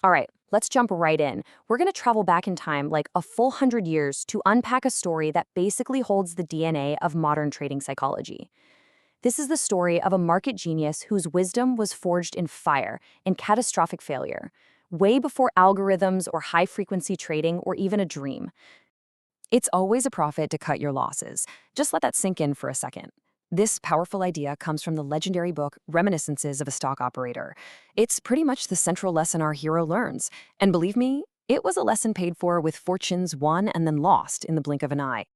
All right, let's jump right in. We're going to travel back in time like a full 100 years to unpack a story that basically holds the DNA of modern trading psychology. This is the story of a market genius whose wisdom was forged in fire and catastrophic failure, way before algorithms or high-frequency trading or even a dream. It's always a profit to cut your losses. Just let that sink in for a second. This powerful idea comes from the legendary book Reminiscences of a Stock Operator. It's pretty much the central lesson our hero learns. And believe me, it was a lesson paid for with fortunes won and then lost in the blink of an eye.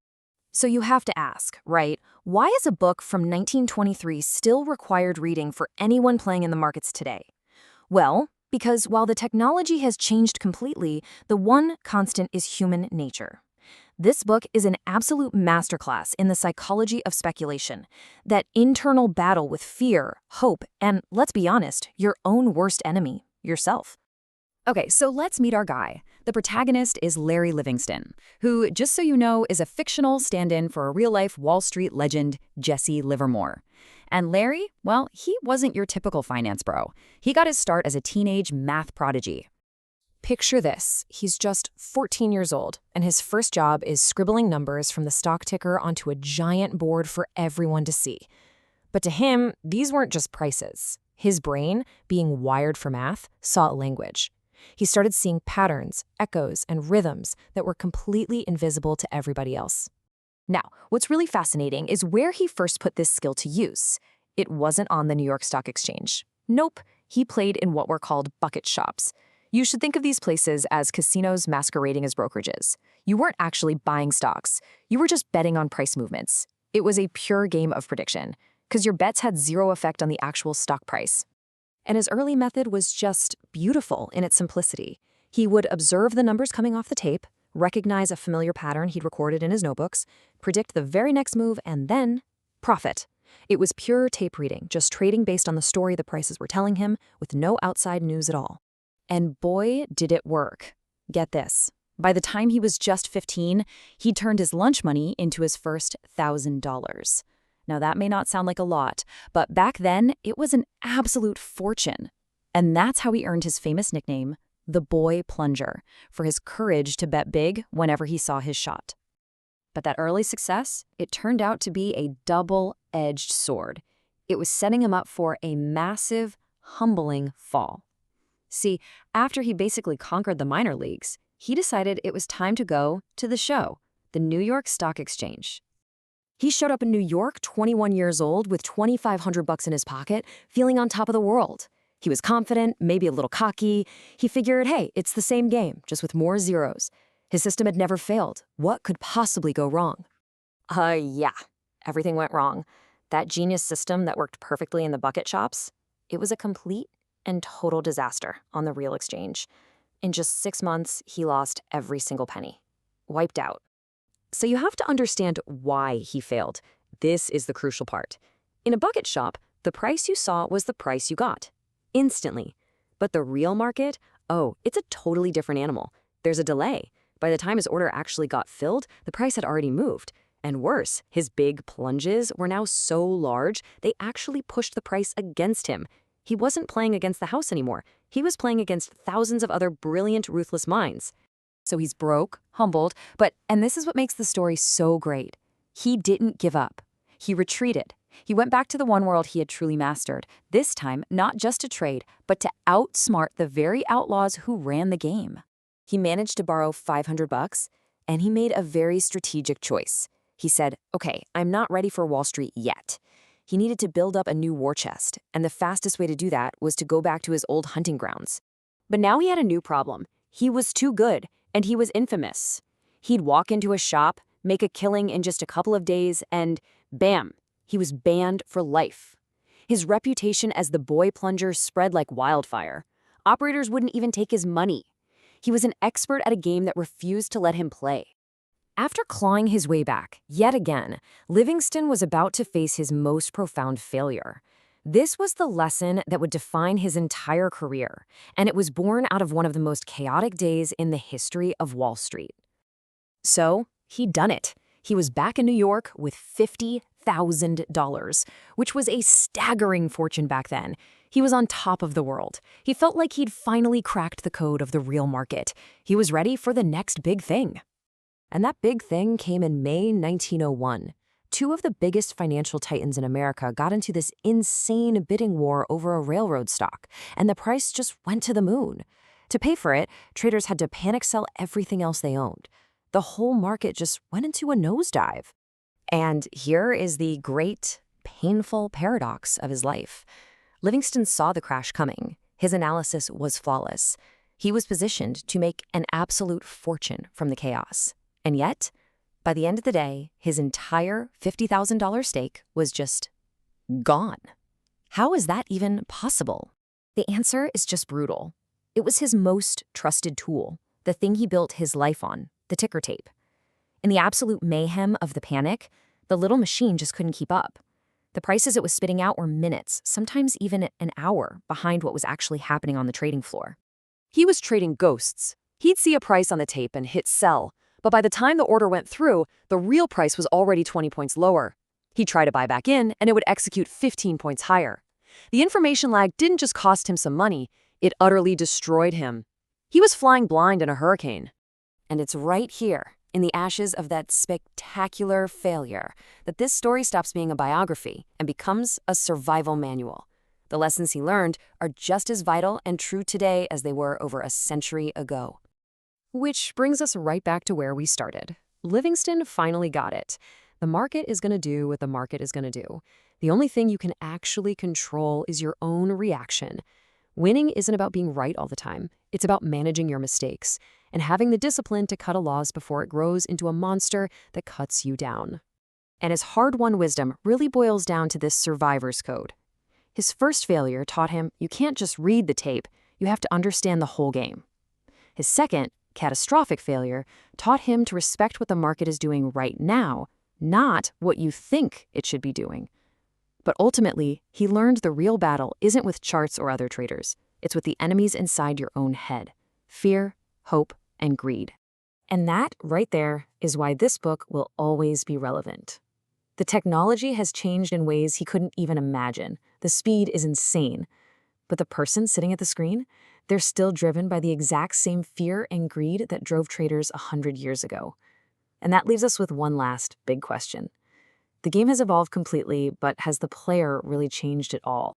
So you have to ask, right? Why is a book from 1923 still required reading for anyone playing in the markets today? Well, because while the technology has changed completely, the one constant is human nature. This book is an absolute masterclass in the psychology of speculation, that internal battle with fear, hope, and, let's be honest, your own worst enemy, yourself. Okay, so let's meet our guy. The protagonist is Larry Livingston, who, just so you know, is a fictional stand-in for a real-life Wall Street legend, Jesse Livermore. And Larry, well, he wasn't your typical finance bro. He got his start as a teenage math prodigy. Picture this, he's just 14 years old, and his first job is scribbling numbers from the stock ticker onto a giant board for everyone to see. But to him, these weren't just prices. His brain, being wired for math, saw a language. He started seeing patterns, echoes, and rhythms that were completely invisible to everybody else. Now, what's really fascinating is where he first put this skill to use. It wasn't on the New York Stock Exchange. Nope, he played in what were called bucket shops. You should think of these places as casinos masquerading as brokerages. You weren't actually buying stocks. You were just betting on price movements. It was a pure game of prediction, because your bets had zero effect on the actual stock price. And his early method was just beautiful in its simplicity. He would observe the numbers coming off the tape, recognize a familiar pattern he'd recorded in his notebooks, predict the very next move, and then profit. It was pure tape reading, just trading based on the story the prices were telling him, with no outside news at all. And boy, did it work. Get this. By the time he was just 15, he'd turned his lunch money into his first $1,000. Now, that may not sound like a lot, but back then, it was an absolute fortune. And that's how he earned his famous nickname, the Boy Plunger, for his courage to bet big whenever he saw his shot. But that early success, it turned out to be a double-edged sword. It was setting him up for a massive, humbling fall. See, after he basically conquered the minor leagues, he decided it was time to go to the show, the New York Stock Exchange. He showed up in New York, 21 years old, with $2,500 in his pocket, feeling on top of the world. He was confident, maybe a little cocky. He figured, hey, it's the same game, just with more zeros. His system had never failed. What could possibly go wrong? Yeah, everything went wrong. That genius system that worked perfectly in the bucket shops, it was a complete and total disaster on the real exchange. In just 6 months, he lost every single penny. Wiped out. So you have to understand why he failed. This is the crucial part. In a bucket shop, the price you saw was the price you got. Instantly. But the real market? Oh, it's a totally different animal. There's a delay. By the time his order actually got filled, the price had already moved. And worse, his big plunges were now so large, they actually pushed the price against him. He wasn't playing against the house anymore. He was playing against thousands of other brilliant, ruthless minds. So he's broke, humbled, and this is what makes the story so great. He didn't give up. He retreated. He went back to the one world he had truly mastered, this time not just to trade, but to outsmart the very outlaws who ran the game. He managed to borrow $500, and he made a very strategic choice. He said, okay, I'm not ready for Wall Street yet. He needed to build up a new war chest, and the fastest way to do that was to go back to his old hunting grounds. But now he had a new problem. He was too good, and he was infamous. He'd walk into a shop, make a killing in just a couple of days, and bam, he was banned for life. His reputation as the boy plunger spread like wildfire. Operators wouldn't even take his money. He was an expert at a game that refused to let him play. After clawing his way back, yet again, Livingston was about to face his most profound failure. This was the lesson that would define his entire career, and it was born out of one of the most chaotic days in the history of Wall Street. So, he'd done it. He was back in New York with $50,000, which was a staggering fortune back then. He was on top of the world. He felt like he'd finally cracked the code of the real market. He was ready for the next big thing. And that big thing came in May 1901. Two of the biggest financial titans in America got into this insane bidding war over a railroad stock, and the price just went to the moon. To pay for it, traders had to panic sell everything else they owned. The whole market just went into a nosedive. And here is the great, painful paradox of his life. Livingston saw the crash coming. His analysis was flawless. He was positioned to make an absolute fortune from the chaos. And yet, by the end of the day, his entire $50,000 stake was just gone. How is that even possible? The answer is just brutal. It was his most trusted tool, the thing he built his life on, the ticker tape. In the absolute mayhem of the panic, the little machine just couldn't keep up. The prices it was spitting out were minutes, sometimes even an hour, behind what was actually happening on the trading floor. He was trading ghosts. He'd see a price on the tape and hit sell, but by the time the order went through, the real price was already 20 points lower. He'd try to buy back in, and it would execute 15 points higher. The information lag didn't just cost him some money, it utterly destroyed him. He was flying blind in a hurricane. And it's right here, in the ashes of that spectacular failure, that this story stops being a biography and becomes a survival manual. The lessons he learned are just as vital and true today as they were over a century ago. Which brings us right back to where we started. Livingston finally got it. The market is going to do what the market is going to do. The only thing you can actually control is your own reaction. Winning isn't about being right all the time. It's about managing your mistakes and having the discipline to cut a loss before it grows into a monster that cuts you down. And his hard-won wisdom really boils down to this survivor's code. His first failure taught him you can't just read the tape, you have to understand the whole game. His second, catastrophic failure taught him to respect what the market is doing right now, not what you think it should be doing. But ultimately, he learned the real battle isn't with charts or other traders. It's with the enemies inside your own head: fear, hope, and greed. And that, right there, is why this book will always be relevant. The technology has changed in ways he couldn't even imagine. The speed is insane. But the person sitting at the screen, they're still driven by the exact same fear and greed that drove traders 100 years ago. And that leaves us with one last big question. The game has evolved completely, but has the player really changed at all?